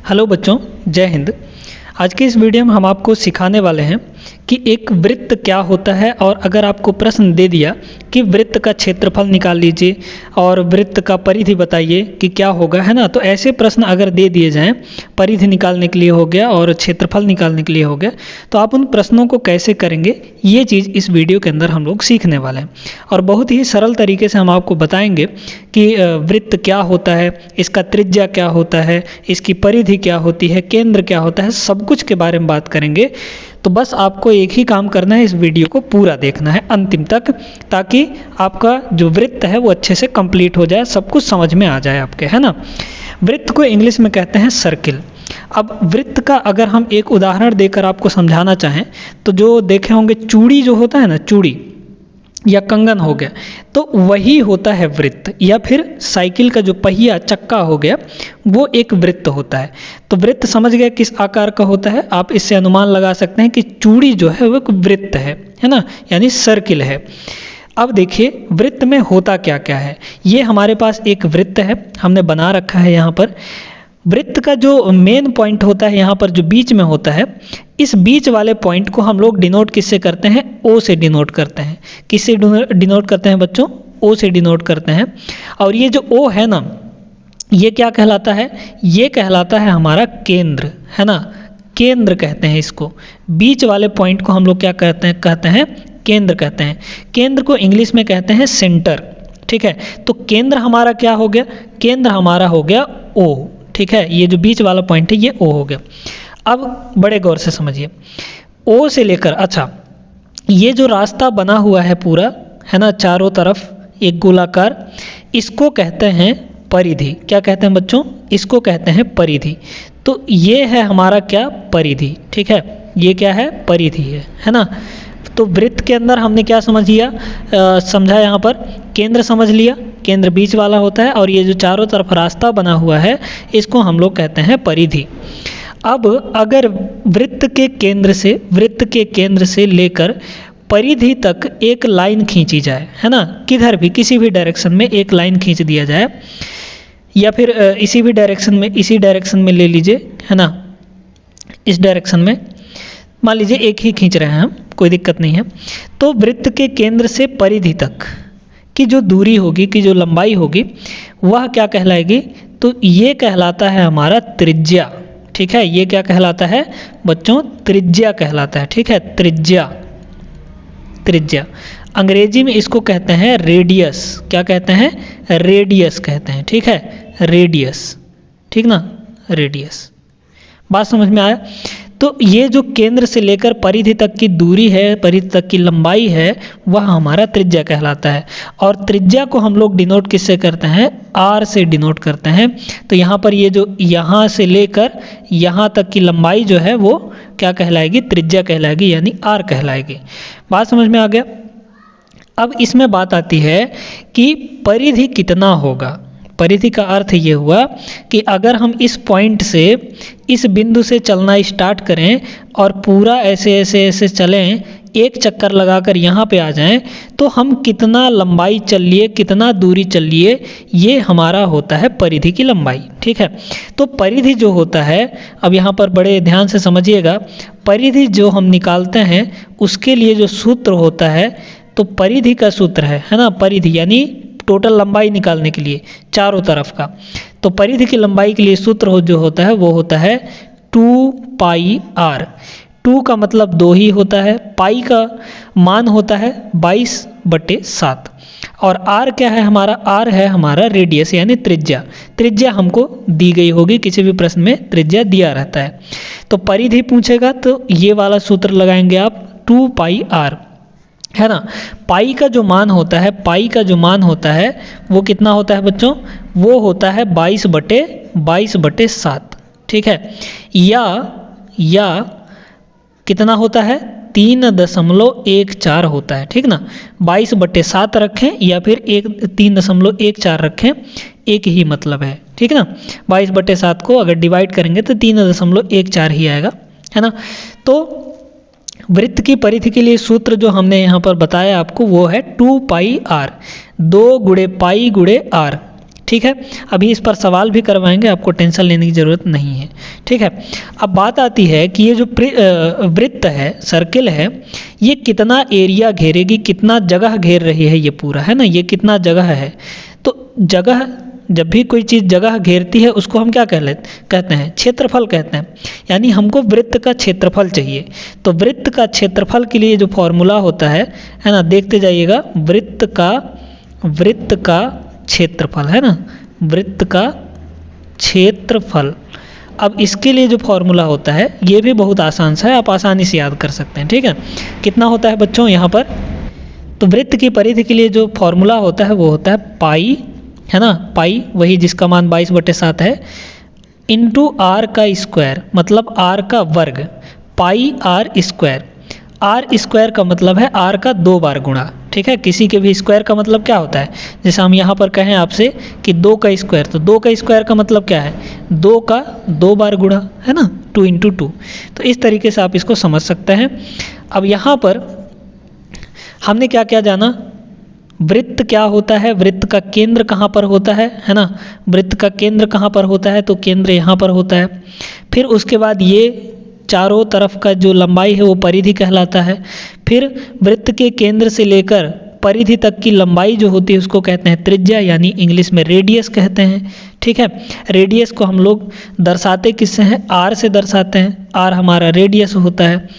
Hello बच्चों, जय हिंद। आज के इस वीडियो में हम आपको सिखाने वाले हैं कि एक वृत्त क्या होता है। और अगर आपको प्रश्न दे दिया कि वृत्त का क्षेत्रफल निकाल लीजिए और वृत्त का परिधि बताइए कि क्या होगा, है ना। तो ऐसे प्रश्न अगर दे दिए जाएं, परिधि निकालने के लिए हो गया और क्षेत्रफल निकालने के लिए हो गया, तो आप उन प्रश्नों को कैसे करेंगे, ये चीज़ इस वीडियो के अंदर हम लोग सीखने वाले हैं। और बहुत ही सरल तरीके से हम आपको बताएंगे कि वृत्त क्या होता है, इसका त्रिज्या क्या होता है, इसकी परिधि क्या होती है, केंद्र क्या होता है, सब कुछ के बारे में बात करेंगे। तो बस आपको एक ही काम करना है, इस वीडियो को पूरा देखना है अंतिम तक, ताकि आपका जो वृत्त है वो अच्छे से कंप्लीट हो जाए, सब कुछ समझ में आ जाए आपके, है ना। वृत्त को इंग्लिश में कहते हैं सर्किल। अब वृत्त का अगर हम एक उदाहरण देकर आपको समझाना चाहें तो जो देखे होंगे चूड़ी जो होता है ना, चूड़ी या कंगन हो गया, तो वही होता है वृत्त। या फिर साइकिल का जो पहिया चक्का हो गया, वो एक वृत्त होता है। तो वृत्त समझ गए किस आकार का होता है। आप इससे अनुमान लगा सकते हैं कि चूड़ी जो है वो एक वृत्त है ना, यानी सर्किल है। अब देखिए वृत्त में होता क्या क्या है। ये हमारे पास एक वृत्त है, हमने बना रखा है यहाँ पर। वृत्त का जो मेन पॉइंट होता है यहाँ पर जो बीच में होता है, इस बीच वाले पॉइंट को हम लोग डिनोट किससे करते हैं? ओ से डिनोट करते हैं। किससे डिनोट करते हैं बच्चों? ओ से डिनोट करते हैं। और ये जो ओ है ना, ये क्या कहलाता है? ये कहलाता है हमारा केंद्र, है ना। केंद्र कहते हैं इसको। बीच वाले पॉइंट को हम लोग क्या कहते हैं? केंद्र कहते हैं। केंद्र को इंग्लिश में कहते हैं सेंटर, ठीक है। तो केंद्र हमारा क्या हो गया? केंद्र हमारा हो गया ओ, ठीक है। ये जो बीच वाला पॉइंट है ये ओ हो गया। अब बड़े गौर से समझिए, ओ से लेकर, अच्छा ये जो रास्ता बना हुआ है पूरा, है ना, चारों तरफ एक गोलाकार, इसको कहते हैं परिधि। क्या कहते हैं बच्चों? इसको कहते हैं परिधि। तो ये है हमारा क्या? परिधि, ठीक है। ये क्या है? परिधि है ना। तो वृत्त के अंदर हमने क्या समझ लिया, समझा यहाँ पर? केंद्र समझ लिया, केंद्र बीच वाला होता है, और ये जो चारों तरफ रास्ता बना हुआ है इसको हम लोग कहते हैं परिधि। अब अगर वृत्त के केंद्र से लेकर परिधि तक एक लाइन खींची जाए, है ना, किधर भी किसी भी डायरेक्शन में एक लाइन खींच दिया जाए, या फिर इसी डायरेक्शन में ले लीजिए, है ना, इस डायरेक्शन में मान लीजिए एक ही खींच रहे हैं हम, कोई दिक्कत नहीं है। तो वृत्त के केंद्र से परिधि तक की जो दूरी होगी, की जो लंबाई होगी, वह क्या कहलाएगी? तो ये कहलाता है हमारा त्रिज्या, ठीक है। ये क्या कहलाता है बच्चों? त्रिज्या कहलाता है, ठीक है। त्रिज्या अंग्रेजी में इसको कहते हैं रेडियस। क्या कहते हैं? रेडियस कहते हैं, ठीक है। रेडियस, ठीक ना, रेडियस। बात समझ में आया? तो ये जो केंद्र से लेकर परिधि तक की दूरी है, परिधि तक की लंबाई है, वह हमारा त्रिज्या कहलाता है। और त्रिज्या को हम लोग डिनोट किससे करते हैं? आर से डिनोट करते हैं। तो यहाँ पर ये जो यहाँ से लेकर यहाँ तक की लंबाई जो है वो क्या कहलाएगी? त्रिज्या कहलाएगी, यानी आर कहलाएगी। बात समझ में आ गया? अब इसमें बात आती है कि परिधि कितना होगा। परिधि का अर्थ ये हुआ कि अगर हम इस पॉइंट से, इस बिंदु से चलना स्टार्ट करें और पूरा ऐसे चलें, एक चक्कर लगाकर यहाँ पे आ जाएं, तो हम कितना लंबाई चल लिए, कितना दूरी चल लिए, ये हमारा होता है परिधि की लंबाई, ठीक है। तो परिधि जो होता है, अब यहाँ पर बड़े ध्यान से समझिएगा, परिधि जो हम निकालते हैं उसके लिए जो सूत्र होता है, तो परिधि का सूत्र है ना, परिधि यानी टोटल लंबाई निकालने के लिए चारों तरफ का। तो परिधि की लंबाई के लिए सूत्र जो होता है वो होता है 2πr। 2 का मतलब 2 ही होता है, पाई का मान होता है 22/7, और r क्या है हमारा? r है हमारा रेडियस यानी त्रिज्या। त्रिज्या हमको दी गई होगी, किसी भी प्रश्न में त्रिज्या दिया रहता है। तो परिधि पूछेगा तो ये वाला सूत्र लगाएंगे आप, 2πr, है ना। पाई का जो मान होता है वो कितना होता है बच्चों? वो होता है 22/7, ठीक है। या कितना होता है? 3.14 होता है, ठीक ना। 22/7 रखें या फिर 3.14 रखें, एक ही मतलब है, ठीक ना। 22/7 को अगर डिवाइड करेंगे तो 3.14 ही आएगा, है ना। तो वृत्त की परिधि के लिए सूत्र जो हमने यहाँ पर बताया आपको वो है 2πr, 2 गुणे पाई गुणे आर, ठीक है, अभी इस पर सवाल भी करवाएंगे, आपको टेंशन लेने की ज़रूरत नहीं है। ठीक है, अब बात आती है कि ये जो वृत्त है, सर्किल है, ये कितना एरिया घेरेगी, कितना जगह घेर रही है ये पूरा, है ना, ये कितना जगह है। तो जगह, जब भी कोई चीज़ जगह घेरती है उसको हम क्या कहते हैं, क्षेत्रफल कहते हैं। यानी हमको वृत्त का क्षेत्रफल चाहिए। तो वृत्त का क्षेत्रफल के लिए जो फॉर्मूला होता है ना, देखते जाइएगा, वृत्त का क्षेत्रफल, है ना, वृत्त का क्षेत्रफल। अब इसके लिए जो फॉर्मूला होता है ये भी बहुत आसान सा है, आप आसानी से याद कर सकते हैं। ठीक है, कितना होता है बच्चों यहाँ पर, तो वृत्त की परिधि के लिए जो फॉर्मूला होता है वो होता है पाई, है ना, पाई वही जिसका मान 22/7 है, इंटू आर का स्क्वायर, मतलब आर का वर्ग, पाई आर स्क्वायर। आर स्क्वायर का मतलब है आर का 2 बार गुणा। ठीक है, किसी के भी स्क्वायर का मतलब क्या होता है, जैसे हम यहाँ पर कहें आपसे कि 2 का स्क्वायर, तो 2 का स्क्वायर का मतलब क्या है, 2 का 2 बार गुणा, है ना, 2 × 2। तो इस तरीके से आप इसको समझ सकते हैं। अब यहाँ पर हमने क्या क्या जाना, वृत्त क्या होता है, वृत्त का केंद्र कहाँ पर होता है ना, वृत्त का केंद्र कहाँ पर होता है, तो केंद्र यहाँ पर होता है। फिर उसके बाद ये चारों तरफ का जो लंबाई है वो परिधि कहलाता है। फिर वृत्त के केंद्र से लेकर परिधि तक की लंबाई जो होती है उसको कहते हैं त्रिज्या, यानी इंग्लिश में रेडियस कहते हैं। ठीक है, रेडियस को हम लोग दर्शाते किससे हैं, आर से दर्शाते हैं, आर हमारा रेडियस होता है।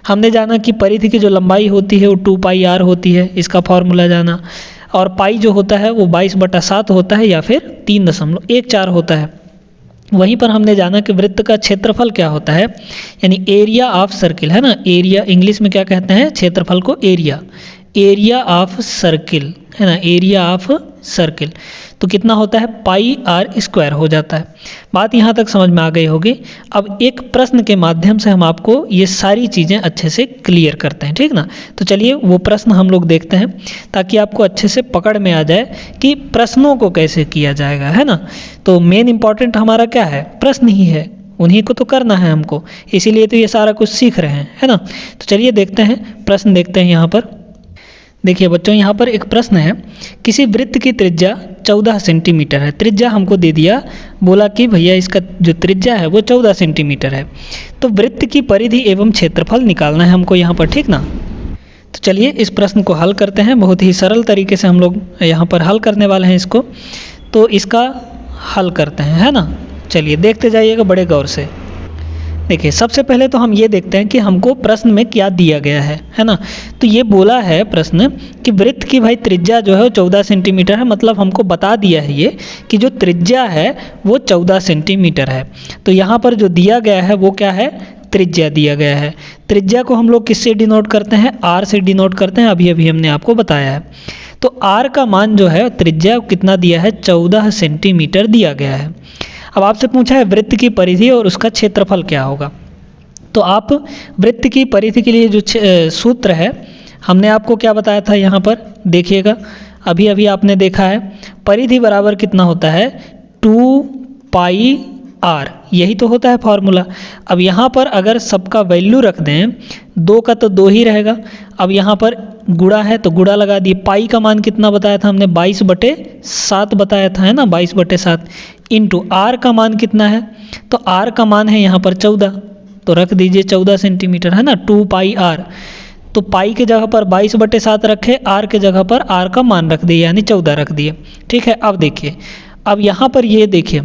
हमने जाना कि परिधि की जो लंबाई होती है वो 2πr होती है, इसका फॉर्मूला जाना। और पाई जो होता है वो 22/7 होता है या फिर 3.14 होता है। वहीं पर हमने जाना कि वृत्त का क्षेत्रफल क्या होता है, यानी एरिया ऑफ सर्किल, है ना, एरिया इंग्लिश में क्या कहते हैं क्षेत्रफल को, एरिया ऑफ सर्किल, है ना, एरिया ऑफ सर्किल। तो कितना होता है, पाई आर स्क्वायर हो जाता है। बात यहाँ तक समझ में आ गई होगी। अब एक प्रश्न के माध्यम से हम आपको ये सारी चीज़ें अच्छे से क्लियर करते हैं, ठीक ना। तो चलिए वो प्रश्न हम लोग देखते हैं ताकि आपको अच्छे से पकड़ में आ जाए कि प्रश्नों को कैसे किया जाएगा, है ना। तो मेन इंपॉर्टेंट हमारा क्या है, प्रश्न ही है, उन्हीं को तो करना है हमको, इसीलिए तो ये सारा कुछ सीख रहे हैं, है ना। तो चलिए देखते हैं, प्रश्न देखते हैं। यहाँ पर देखिए बच्चों, यहाँ पर एक प्रश्न है, किसी वृत्त की त्रिज्या 14 सेंटीमीटर है। त्रिज्या हमको दे दिया, बोला कि भैया इसका जो त्रिज्या है वो 14 सेंटीमीटर है। तो वृत्त की परिधि एवं क्षेत्रफल निकालना है हमको यहाँ पर, ठीक ना। तो चलिए इस प्रश्न को हल करते हैं। बहुत ही सरल तरीके से हम लोग यहाँ पर हल करने वाले हैं इसको। तो इसका हल करते हैं, है ना। चलिए देखते जाइएगा बड़े गौर से। देखिए सबसे पहले तो हम ये देखते हैं कि हमको प्रश्न में क्या दिया गया है ना। तो ये बोला है प्रश्न कि वृत्त की भाई त्रिज्या जो है वो 14 सेंटीमीटर है, मतलब हमको बता दिया है ये कि जो त्रिज्या है वो 14 सेंटीमीटर है। तो यहाँ पर जो दिया गया है वो क्या है, त्रिज्या दिया गया है। त्रिज्या को हम लोग किससे डिनोट करते हैं, आर से डिनोट करते हैं, अभी अभी हमने आपको बताया है। तो आर का मान जो है त्रिज्या कितना दिया है, 14 सेंटीमीटर दिया गया है। अब आपसे पूछा है वृत्त की परिधि और उसका क्षेत्रफल क्या होगा। तो आप वृत्त की परिधि के लिए जो सूत्र है हमने आपको क्या बताया था, यहाँ पर देखिएगा, अभी अभी आपने देखा है, परिधि बराबर कितना होता है, 2πr, यही तो होता है फॉर्मूला। अब यहाँ पर अगर सबका वैल्यू रख दें, 2 का तो 2 ही रहेगा। अब यहाँ पर गुणा है तो गुणा लगा दिए। पाई का मान कितना बताया था हमने, 22/7 बताया था, है ना, 22/7 इंटू आर का मान कितना है, तो आर का मान है यहाँ पर 14, तो रख दीजिए 14 सेंटीमीटर, है ना, 2πr। तो पाई के जगह पर 22/7 रखे, आर के जगह पर आर का मान रख दिए यानी 14 रख दिए, ठीक है। अब देखिए, अब यहाँ पर ये देखिए,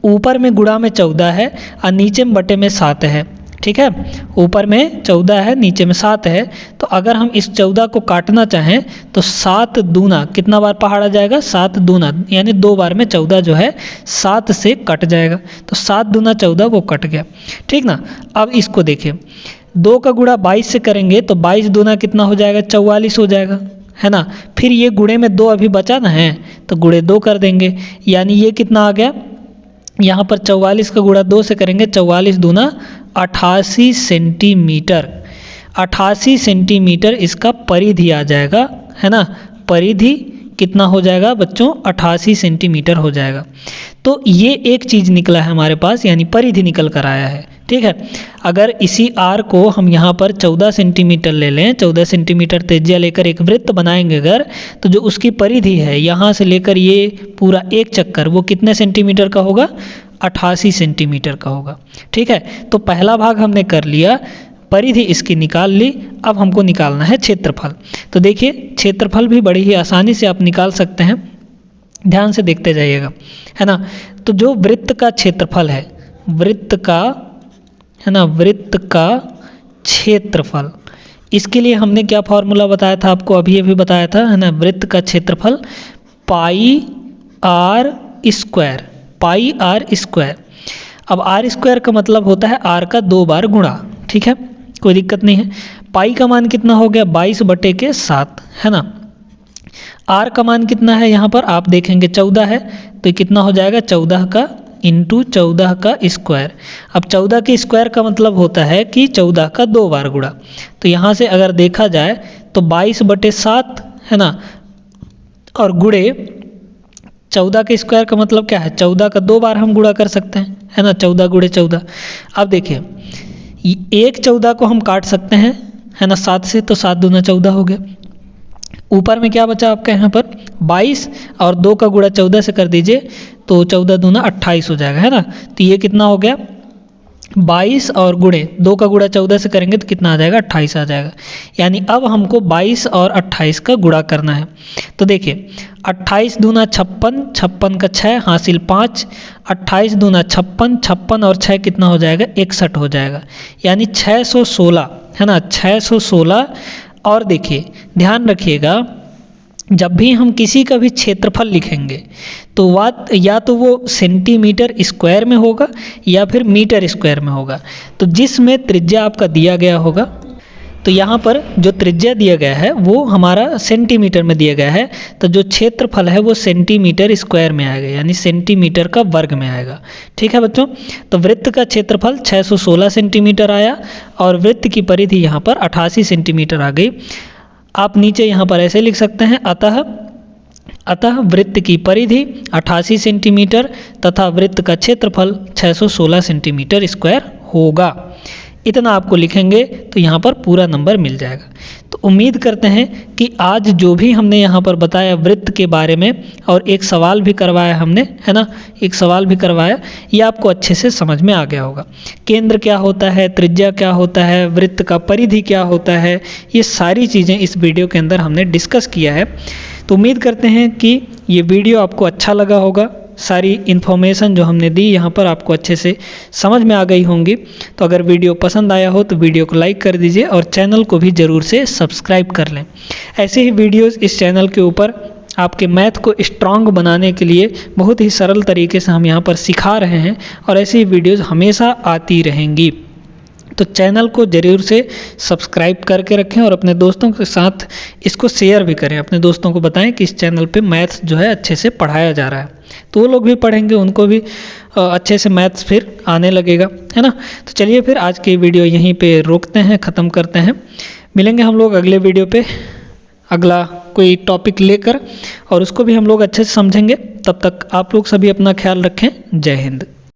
ऊपर में गुणा में 14 है और नीचे में बटे में 7 है, ठीक है। ऊपर में 14 है, नीचे में 7 है। तो अगर हम इस 14 को काटना चाहें तो 7 दूना कितना बार पहाड़ा जाएगा, 7 दूना, यानी 2 बार में 14 जो है 7 से कट जाएगा। तो 7 दूना 14 वो कट गया, ठीक ना। अब इसको देखिए, 2 का गुणा 22 से करेंगे तो 22 दूना कितना हो जाएगा, 44 हो जाएगा, है ना। फिर ये गुणे में 2 अभी बचा ना है तो गुणे 2 कर देंगे, यानी ये कितना आ गया, यहाँ पर 44 का गुणा 2 से करेंगे, 44 दूना 88 सेंटीमीटर। 88 सेंटीमीटर इसका परिधि आ जाएगा, है ना। परिधि कितना हो जाएगा बच्चों, 88 सेंटीमीटर हो जाएगा। तो ये एक चीज़ निकला है हमारे पास, यानी परिधि निकल कर आया है, ठीक है। अगर इसी आर को हम यहाँ पर 14 सेंटीमीटर ले लें, 14 सेंटीमीटर त्रिज्या लेकर एक वृत्त बनाएंगे अगर, तो जो उसकी परिधि है यहाँ से लेकर ये पूरा एक चक्कर, वो कितने सेंटीमीटर का होगा? 88 सेंटीमीटर का होगा। ठीक है, तो पहला भाग हमने कर लिया, परिधि इसकी निकाल ली। अब हमको निकालना है क्षेत्रफल। तो देखिए क्षेत्रफल भी बड़ी ही आसानी से आप निकाल सकते हैं, ध्यान से देखते जाइएगा, है ना। तो जो वृत्त का क्षेत्रफल है, वृत्त का, है ना, वृत्त का क्षेत्रफल, इसके लिए हमने क्या फॉर्मूला बताया था आपको? अभी बताया था, है ना, वृत्त का क्षेत्रफल pi R square, pi R square. अब आर स्क्वायर का मतलब होता है आर का 2 बार गुणा। ठीक है, कोई दिक्कत नहीं है। पाई का मान कितना हो गया? 22/7, है ना। आर का मान कितना है यहाँ पर? आप देखेंगे 14 है, तो ये कितना हो जाएगा? 14 का इंटू 14 का स्क्वायर। अब 14 के स्क्वायर का मतलब होता है कि 14 का 2 बार गुणा। तो यहाँ से अगर देखा जाए तो 22/7, है ना, और गुणे 14 के स्क्वायर का मतलब क्या है? 14 का 2 बार हम गुणा कर सकते हैं, है ना, 14 गुणे 14। अब देखिए एक 14 को हम काट सकते हैं, है ना, 7 से, तो 7 दूना 14 हो गया। ऊपर में क्या बचा आपका यहाँ पर? 22, और 2 का गुणा 14 से कर दीजिए तो 14 दूना 28 हो जाएगा, है ना। तो ये कितना हो गया? 22 और गुणे 2 का गुणा 14 से करेंगे तो कितना आ जाएगा? 28 आ जाएगा। यानी अब हमको 22 और 28 का गुणा करना है। तो देखिए 28 दूना 56, 56 का 6 हासिल 5, 28 दूना 56, 56 और 6 कितना हो जाएगा? 61 हो जाएगा। यानी 616, है ना, 616। और देखिए ध्यान रखिएगा, जब भी हम किसी का भी क्षेत्रफल लिखेंगे तो या तो वो सेंटीमीटर स्क्वायर में होगा या फिर मीटर स्क्वायर में होगा। तो जिसमें त्रिज्या आपका दिया गया होगा, तो यहाँ पर जो त्रिज्या दिया गया है वो हमारा सेंटीमीटर में दिया गया है, तो जो क्षेत्रफल है वो सेंटीमीटर स्क्वायर में आएगा, यानी सेंटीमीटर का वर्ग में आएगा। ठीक है बच्चों, तो वृत्त का क्षेत्रफल 616 सेंटीमीटर आया और वृत्त की परिधि यहाँ पर 88 सेंटीमीटर आ गई। आप नीचे यहाँ पर ऐसे लिख सकते हैं, अतः वृत्त की परिधि 88 सेंटीमीटर तथा वृत्त का क्षेत्रफल 616 सेंटीमीटर स्क्वायर होगा। इतना आपको लिखेंगे तो यहाँ पर पूरा नंबर मिल जाएगा। तो उम्मीद करते हैं कि आज जो भी हमने यहाँ पर बताया वृत्त के बारे में, और एक सवाल भी करवाया हमने, है ना, एक सवाल भी करवाया, ये आपको अच्छे से समझ में आ गया होगा। केंद्र क्या होता है, त्रिज्या क्या होता है, वृत्त का परिधि क्या होता है, ये सारी चीज़ें इस वीडियो के अंदर हमने डिस्कस किया है। तो उम्मीद करते हैं कि ये वीडियो आपको अच्छा लगा होगा। सारी इन्फॉर्मेशन जो हमने दी यहाँ पर आपको अच्छे से समझ में आ गई होंगी। तो अगर वीडियो पसंद आया हो तो वीडियो को लाइक कर दीजिए और चैनल को भी ज़रूर से सब्सक्राइब कर लें। ऐसे ही वीडियोस इस चैनल के ऊपर आपके मैथ को स्ट्रांग बनाने के लिए बहुत ही सरल तरीके से हम यहाँ पर सिखा रहे हैं, और ऐसी ही वीडियोज़ हमेशा आती रहेंगी। तो चैनल को ज़रूर से सब्सक्राइब करके रखें और अपने दोस्तों के साथ इसको शेयर भी करें। अपने दोस्तों को बताएं कि इस चैनल पे मैथ्स जो है अच्छे से पढ़ाया जा रहा है, तो वो लोग भी पढ़ेंगे, उनको भी अच्छे से मैथ्स फिर आने लगेगा, है ना। तो चलिए फिर आज की वीडियो यहीं पे रोकते हैं, ख़त्म करते हैं। मिलेंगे हम लोग अगले वीडियो पे अगला कोई टॉपिक लेकर, और उसको भी हम लोग अच्छे से समझेंगे। तब तक आप लोग सभी अपना ख्याल रखें। जय हिंद।